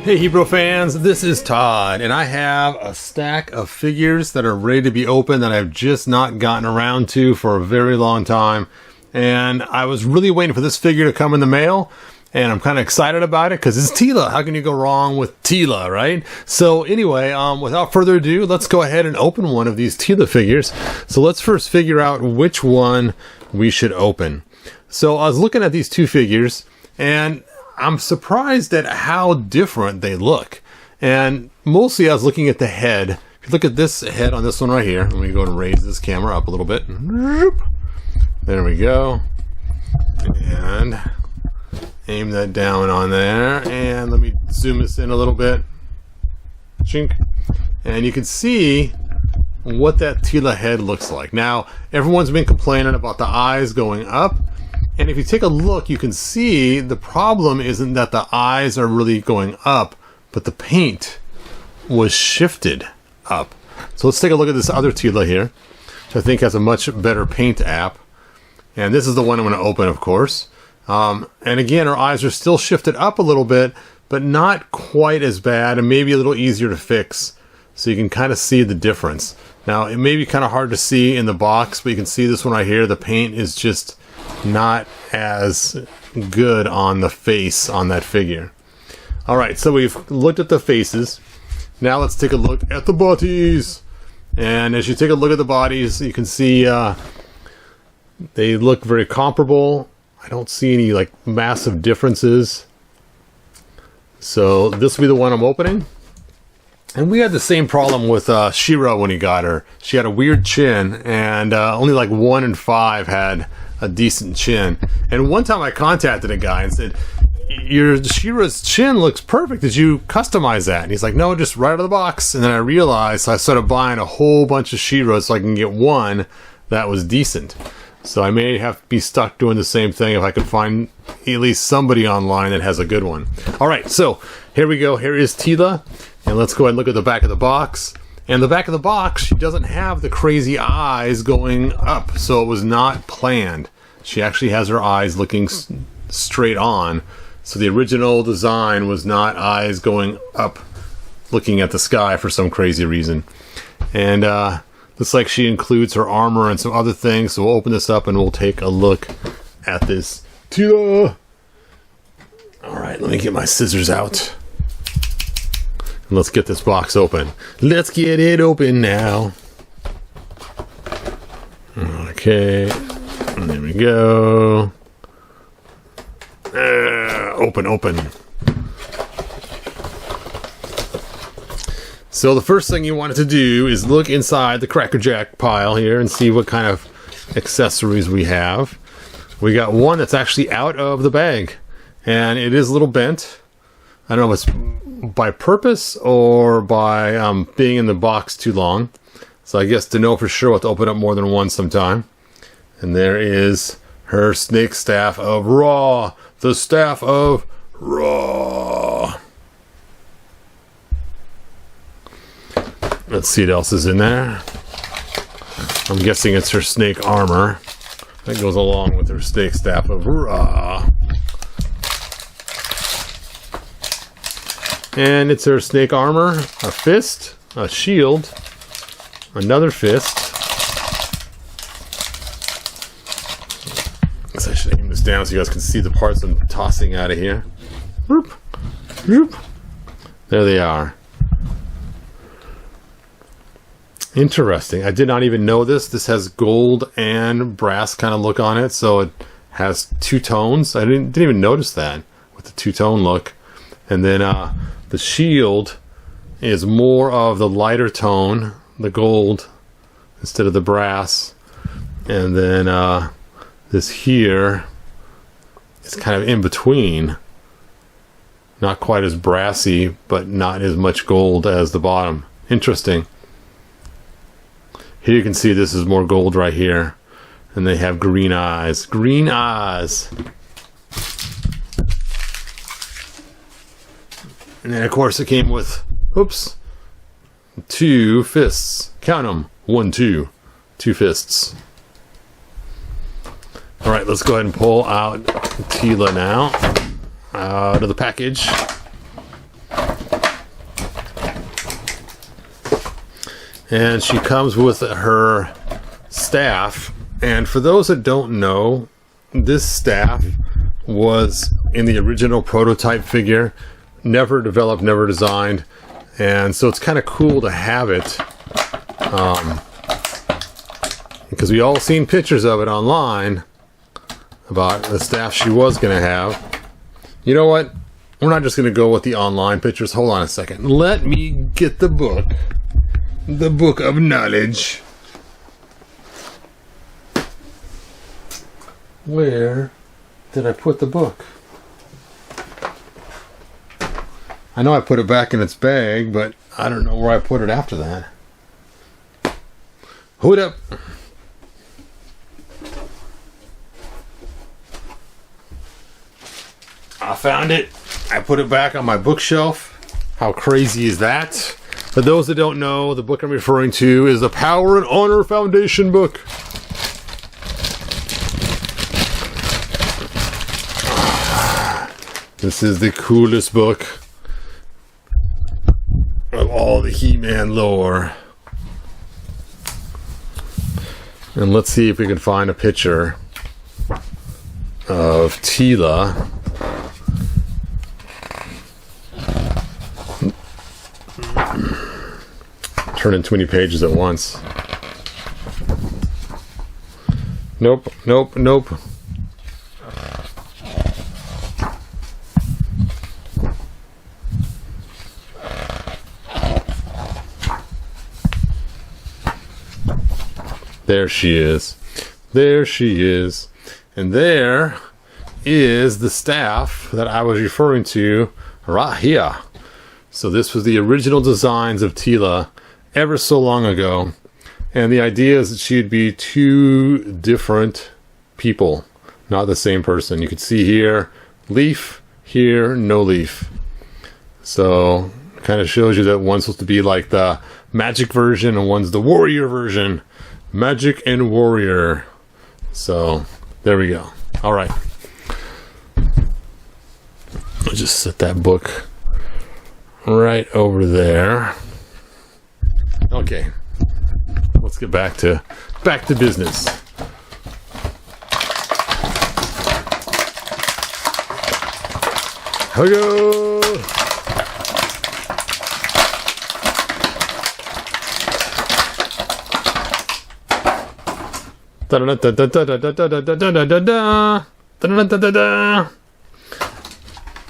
Hey Hebrew fans, this is Todd, and I have a stack of figures that are ready to be opened that I've just not gotten around to for a very long time. And I was really waiting for this figure to come in the mail, and I'm kind of excited about it because it's Teela. How can you go wrong with Teela, right? So anyway, without further ado, let's go ahead and open one of these Teela figures. So let's first figure out which one we should open. So I was looking at these two figures, and I'm surprised at how different they look. And mostly I was looking at the head. If you look at this head on this one right here, let me go and raise this camera up a little bit. There we go. And aim that down on there. And let me zoom this in a little bit. Chink. And you can see what that Tila head looks like. Now, everyone's been complaining about the eyes going up. And if you take a look, you can see the problem isn't that the eyes are really going up, but the paint was shifted up. So let's take a look at this other Teela here, which I think has a much better paint app. And this is the one I'm going to open, of course. And again, her eyes are still shifted up a little bit, but not quite as bad, and maybe a little easier to fix. So you can kind of see the difference. Now, it may be kind of hard to see in the box, but you can see this one right here. The paint is just not as good on the face on that figure. Alright, so we've looked at the faces. Now let's take a look at the bodies. And as you take a look at the bodies, you can see they look very comparable. I don't see any like massive differences. So this will be the one I'm opening. And we had the same problem with She-Ra when he got her. She had a weird chin, and only like 1 in 5 had a decent chin. And one time I contacted a guy and said, your She-Ra's chin looks perfect. Did you customize that? And he's like, no, just right out of the box. And then I realized, so I started buying a whole bunch of She-Ra's so I can get one that was decent. So I may have to be stuck doing the same thing if I could find at least somebody online that has a good one. Alright, so here we go. Here is Teela. And let's go ahead and look at the back of the box. And the back of the box, she doesn't have the crazy eyes going up, so it was not planned. She actually has her eyes looking straight on. So the original design was not eyes going up, looking at the sky for some crazy reason. And looks like she includes her armor and some other things. So we'll open this up and we'll take a look at this Teela. Alright, let me get my scissors out. Let's get this box open. Let's get it open now. Okay. There we go. Open. So the first thing you wanted to do is look inside the Cracker Jack pile here and see what kind of accessories we have. We got one that's actually out of the bag. And it is a little bent. I don't know if it's by purpose or by being in the box too long. So I guess to know for sure, we'll have to open up more than one sometime. And there is her snake staff of Ra. The staff of Ra. Let's see what else is in there. I'm guessing it's her snake armor. That goes along with her snake staff of Ra. And it's her snake armor, a fist, a shield, another fist. I guess I should aim this down so you guys can see the parts I'm tossing out of here. Whoop, whoop. There they are. Interesting. I did not even know this. This has gold and brass kind of look on it, so it has two tones. I didn't even notice that with the two-tone look. And then the shield is more of the lighter tone, the gold, instead of the brass. And then this here is kind of in between. Not quite as brassy, but not as much gold as the bottom. Interesting. Here you can see this is more gold right here. And they have green eyes. Green eyes! And then, of course, it came with, oops, 2 fists. Count them. 1, 2. 2 fists. Alright, let's go ahead and pull out Tila now. Out of the package. And she comes with her staff. And for those that don't know, this staff was in the original prototype figure. Never developed, never designed. And so it's kind of cool to have it. Because we all seen pictures of it online about the staff she was going to have. You know what? We're not just going to go with the online pictures. Hold on a second. Let me get the book. The book of knowledge. Where did I put the book? I know I put it back in its bag, but I don't know where I put it after that. Hold up. I found it. I put it back on my bookshelf. How crazy is that? For those that don't know, the book I'm referring to is the Power and Honor Foundation book. This is the coolest book of all the He-Man lore. And let's see if we can find a picture of Teela. Turning too many pages at once. Nope, nope, nope. There she is. There she is. And there is the staff that I was referring to right here. So this was the original designs of Tila ever so long ago. And the idea is that she'd be two different people, not the same person. You can see here, leaf, here, no leaf. So it kind of shows you that one's supposed to be like the magic version and one's the warrior version. Magic and warrior. So there we go. All right. I'll just set that book right over there. Okay. Let's get back to business. Hello.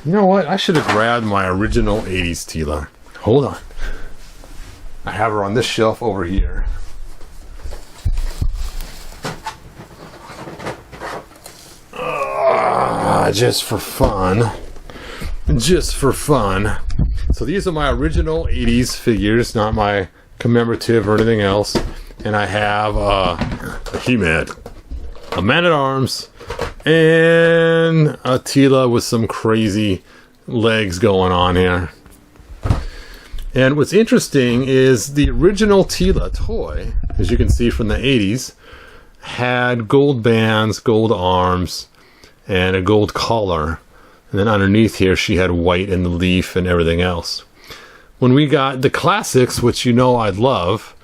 You know what? I should have grabbed my original 80s Teela. Hold on. I have her on this shelf over here. Just for fun. Just for fun. So these are my original 80s figures, not my commemorative or anything else. And I have a He-Man, a Man-at-Arms, and a Teela with some crazy legs going on here. And what's interesting is the original Teela toy, as you can see from the 80s, had gold bands, gold arms, and a gold collar. And then underneath here she had white and the leaf and everything else. When we got the classics, which you know I love,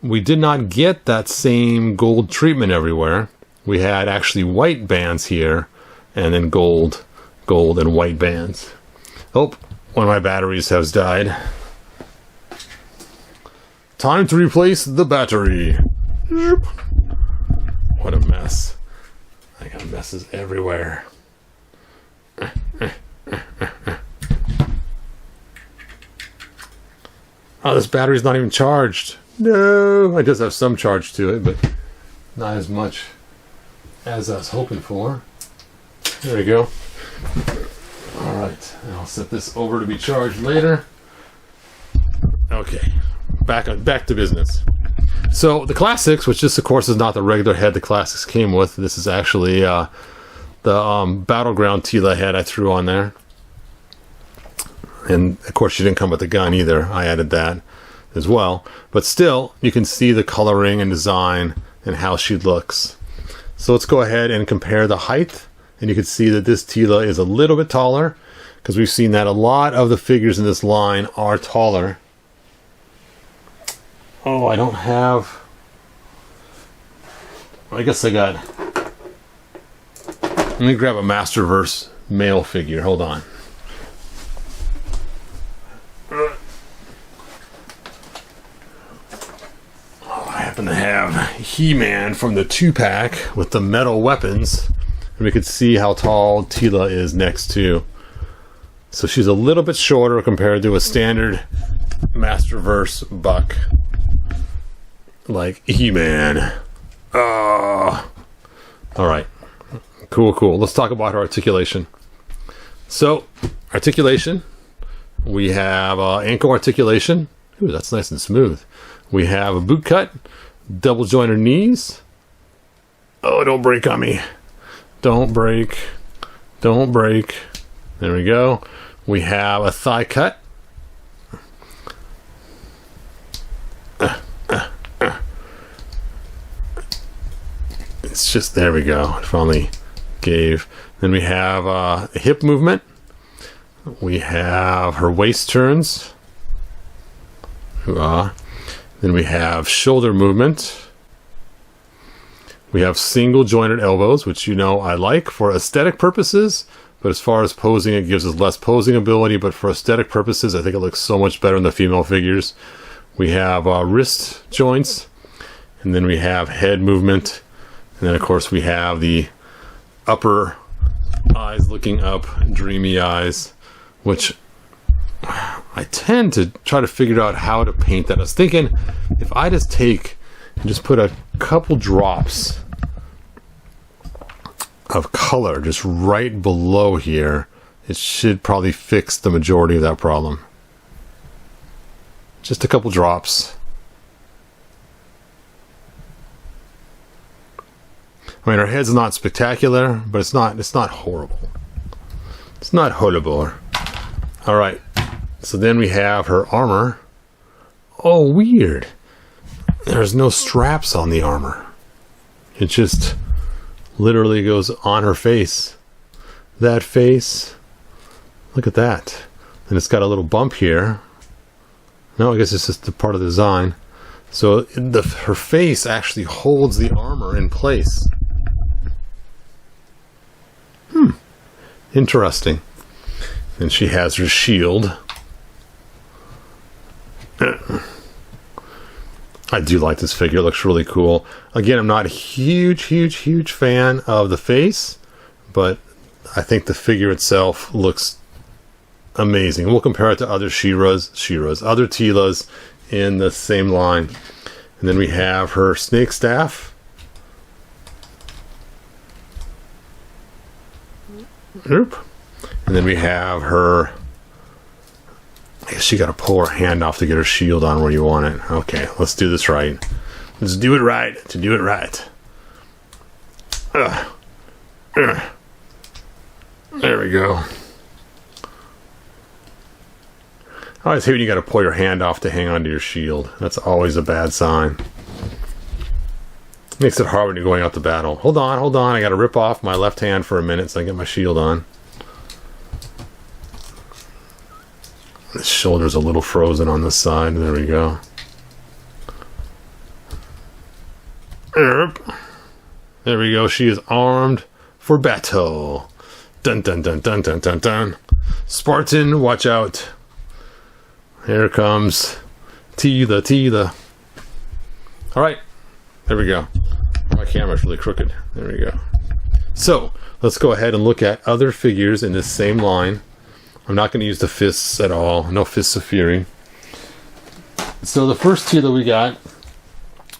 we did not get that same gold treatment everywhere. We had actually white bands here, and then gold and white bands. Oh, one of my batteries has died. Time to replace the battery. What a mess. I got messes everywhere. Oh, this battery's not even charged. No, I just have some charge to it, but not as much as I was hoping for. There we go. Alright, I'll set this over to be charged later. Okay, back to business. So the classics, which this of course is not the regular head the classics came with. This is actually the Battleground Teela head I threw on there. And of course she didn't come with the gun either. I added that as well. But still, you can see the coloring and design and how she looks. So let's go ahead and compare the height. And you can see that this Teela is a little bit taller, because we've seen that a lot of the figures in this line are taller. Oh, I don't have... I guess I got... Let me grab a Masterverse male figure. Hold on. Oh, I happen to have He-Man from the 2-pack with the metal weapons. And we could see how tall Tila is next to. So she's a little bit shorter compared to a standard Masterverse buck. Like He-Man. Alright. Cool. Let's talk about her articulation. So, articulation. We have ankle articulation. Ooh, that's nice and smooth. We have a boot cut. Double jointed knees. Oh, don't break on me. Don't break. Don't break. There we go. We have a thigh cut. It's just, there we go. It finally gave. Then we have a hip movement. We have her waist turns. Then we have shoulder movement. We have single jointed elbows, which you know I like for aesthetic purposes. But as far as posing, it gives us less posing ability. But for aesthetic purposes, I think it looks so much better in the female figures. We have wrist joints. And then we have head movement. And then, of course, we have the upper eyes looking up, dreamy eyes, which I tend to try to figure out how to paint that. I was thinking if I just take and just put a couple drops of color just right below here, it should probably fix the majority of that problem. Just a couple drops. I mean, her head's not spectacular, but it's not horrible. It's not horrible. All right. So then we have her armor. Oh, weird. There's no straps on the armor. It just literally goes on her face. That face. Look at that. And it's got a little bump here. No, I guess it's just a part of the design. So her face actually holds the armor in place. Interesting. And she has her shield. I do like this figure. It looks really cool. Again, I'm not a huge fan of the face, but I think the figure itself looks amazing. We'll compare it to other other Teelas in the same line. And then we have her snake staff. Oop. And then we have her, I guess you got to pull her hand off to get her shield on where you want it. Okay, let's do this right. Let's do it right to do it right. There we go. I always hate when you got to pull your hand off to hang onto your shield. That's always a bad sign. Makes it hard when you're going out to battle. Hold on. I got to rip off my left hand for a minute so I get my shield on. The shoulder's a little frozen on the side. There we go. There we go. She is armed for battle. Dun dun dun dun dun dun dun. Spartan, watch out. Here comes Teela. Alright. There we go. My camera's really crooked. There we go. So, let's go ahead and look at other figures in this same line. I'm not going to use the fists at all. No fists of fury. So the first Teela we got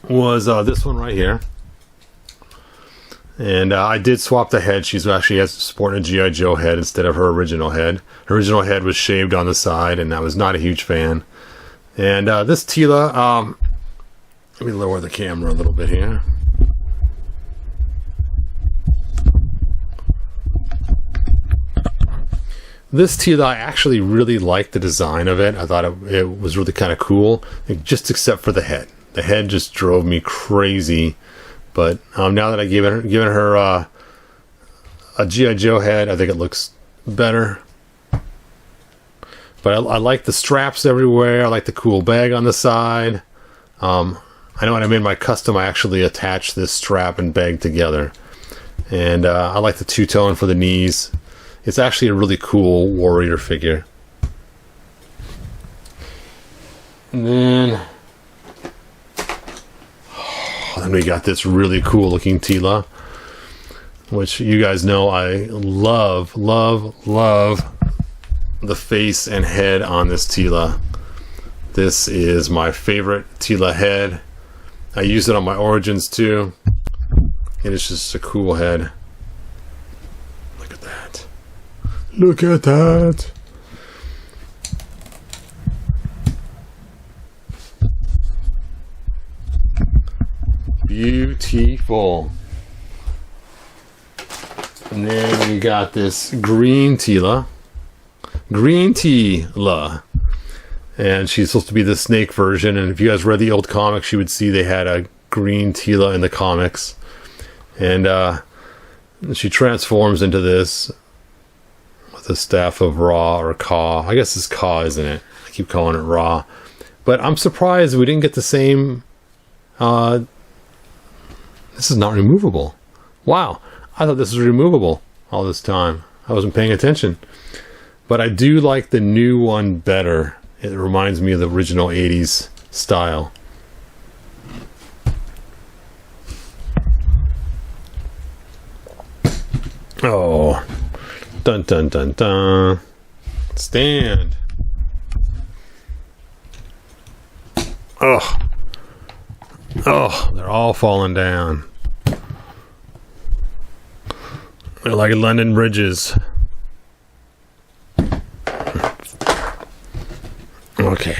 was this one right here. And I did swap the head. She's actually sporting a G.I. Joe head instead of her original head. Her original head was shaved on the side, and I was not a huge fan. And this Teela, let me lower the camera a little bit here. This Teela, I actually really liked the design of it. I thought it was really kind of cool, just except for the head. The head just drove me crazy. But now that I've given her a G.I. Joe head, I think it looks better. But I like the straps everywhere. I like the cool bag on the side. I know when I made my custom, I actually attached this strap and bag together. And I like the two-tone for the knees. It's actually a really cool warrior figure. And then we got this really cool looking Teela, which you guys know I love, love, love the face and head on this Teela. This is my favorite Teela head. I use it on my Origins too. It is just a cool head. Look at that. Look at that. Beautiful. And then we got this green Teela. Green Teela. And she's supposed to be the snake version. And if you guys read the old comics, you would see they had a green Teela in the comics. And she transforms into this with a staff of Ra or Ka. I guess it's Ka, isn't it? I keep calling it Ra. But I'm surprised we didn't get the same... this is not removable. Wow. I thought this was removable all this time. I wasn't paying attention. But I do like the new one better. It reminds me of the original 80s style. Oh. Dun dun dun dun. Stand. Oh. Oh, they're all falling down. They're like London bridges. Okay.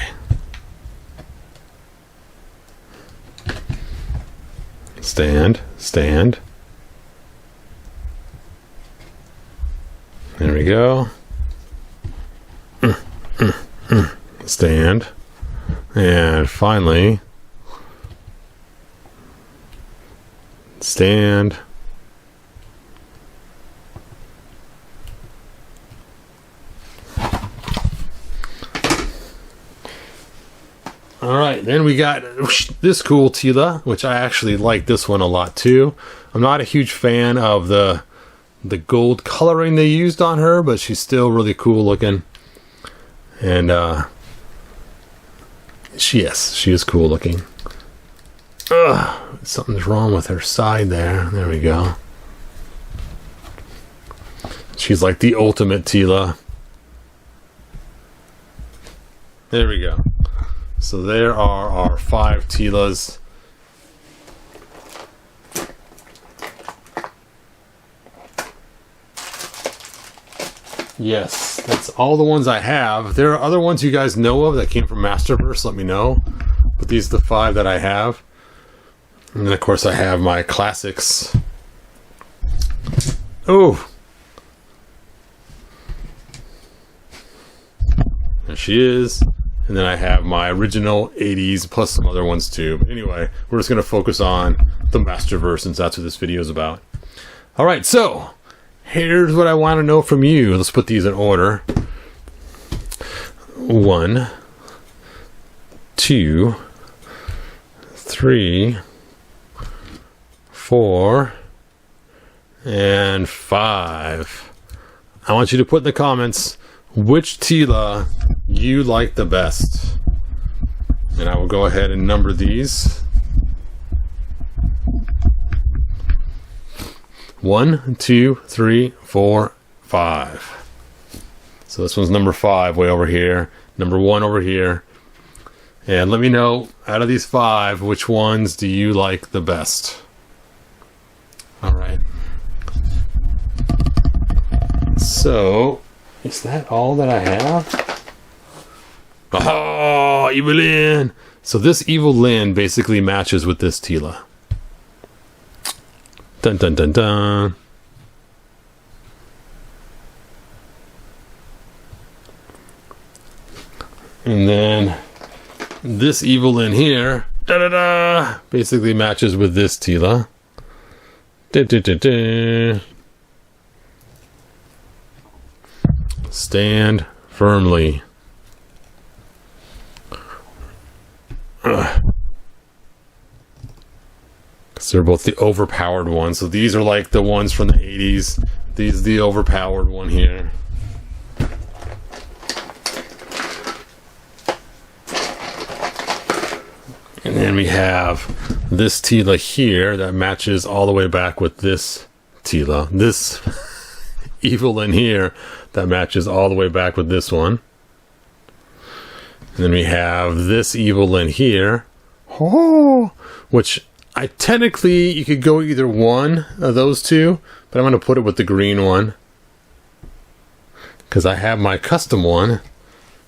Stand, stand. There we go. Stand. And finally, stand. Alright, then we got this cool Teela, which I actually like this one a lot too. I'm not a huge fan of the gold coloring they used on her, but she's still really cool looking. And she is cool looking. Something's wrong with her side there. There we go. She's like the ultimate Teela. There we go. So there are our 5 Teelas. Yes, that's all the ones I have. There are other ones you guys know of that came from Masterverse, let me know. But these are the 5 that I have. And then of course I have my classics. Oh! There she is. And then I have my original 80s plus some other ones too. But anyway, we're just going to focus on the Masterverse since that's what this video is about. Alright, so here's what I want to know from you. Let's put these in order. 1, 2, 3, 4, and 5. I want you to put in the comments which Teela you like the best. And I will go ahead and number these. 1, 2, 3, 4, 5. So this one's number 5 way over here. Number 1 over here. And let me know, out of these 5, which ones do you like the best? Alright. So, is that all that I have? Oh, Evil-Lyn! So this Evil-Lyn basically matches with this Teela. Dun dun dun dun. And then this Evil-Lyn here, da da da, basically matches with this Teela. Da da da da. Stand firmly. So they're both the overpowered ones. So these are like the ones from the 80s. These are the overpowered one here. And then we have this Tila here that matches all the way back with this Tila. This Evil-Lyn here that matches all the way back with this one. And then we have this Evil-Lyn here. Oh, which I technically, you could go either one of those two, but I'm going to put it with the green one. Because I have my custom one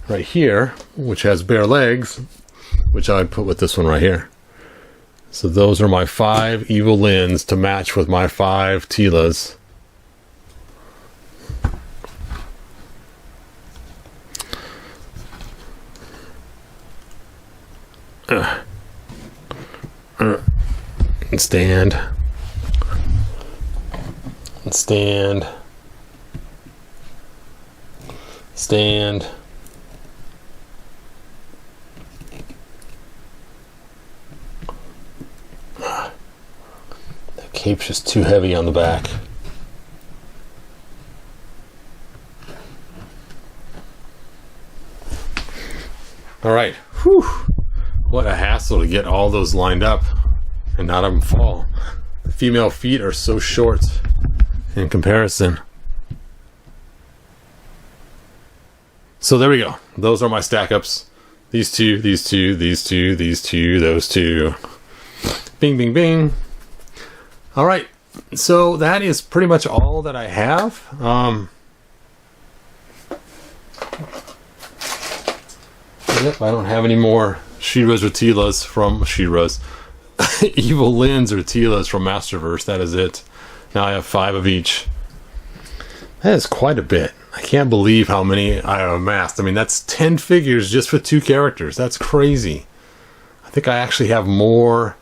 right here, which has bare legs, which I would put with this one right here. So those are my 5 Evil-Lyns to match with my 5 Tilas. And stand. And stand. Stand. That cape's just too heavy on the back. All right. Whew. What a hassle to get all those lined up and not have them fall. The female feet are so short in comparison. So there we go. Those are my stack ups. These two, these two, these two, these two, those two. Bing, bing, bing. All right. So that is pretty much all that I have. Yep, I don't have any more She-Ras or Tilas from She-Ras. Evil-Lyns or Tilas from Masterverse. That is it. Now I have 5 of each. That is quite a bit. I can't believe how many I have amassed. I mean, that's 10 figures just for 2 characters. That's crazy. I think I actually have more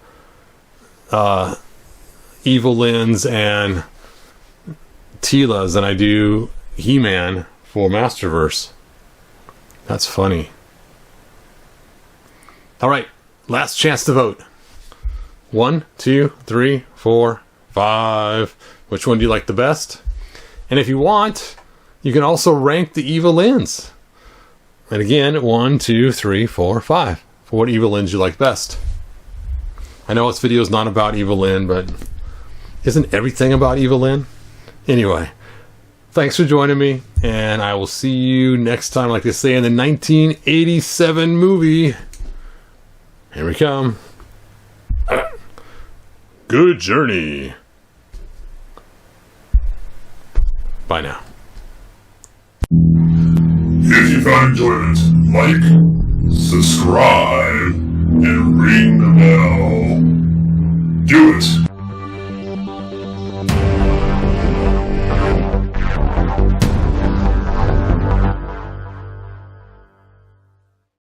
Evil-Lyns and Tilas than I do He-Man for Masterverse. That's funny. All right, last chance to vote. 1, 2, 3, 4, 5. Which one do you like the best? And if you want, you can also rank the Evil-Lyns. And again, 1, 2, 3, 4, 5. For what Evil-Lyns you like best. I know this video is not about Evil-Lyn, but isn't everything about Evil-Lyn? Anyway, thanks for joining me, and I will see you next time, like they say in the 1987 movie. Here we come. Good journey. Bye now. If you found enjoyment, like, subscribe, and ring the bell. Do it.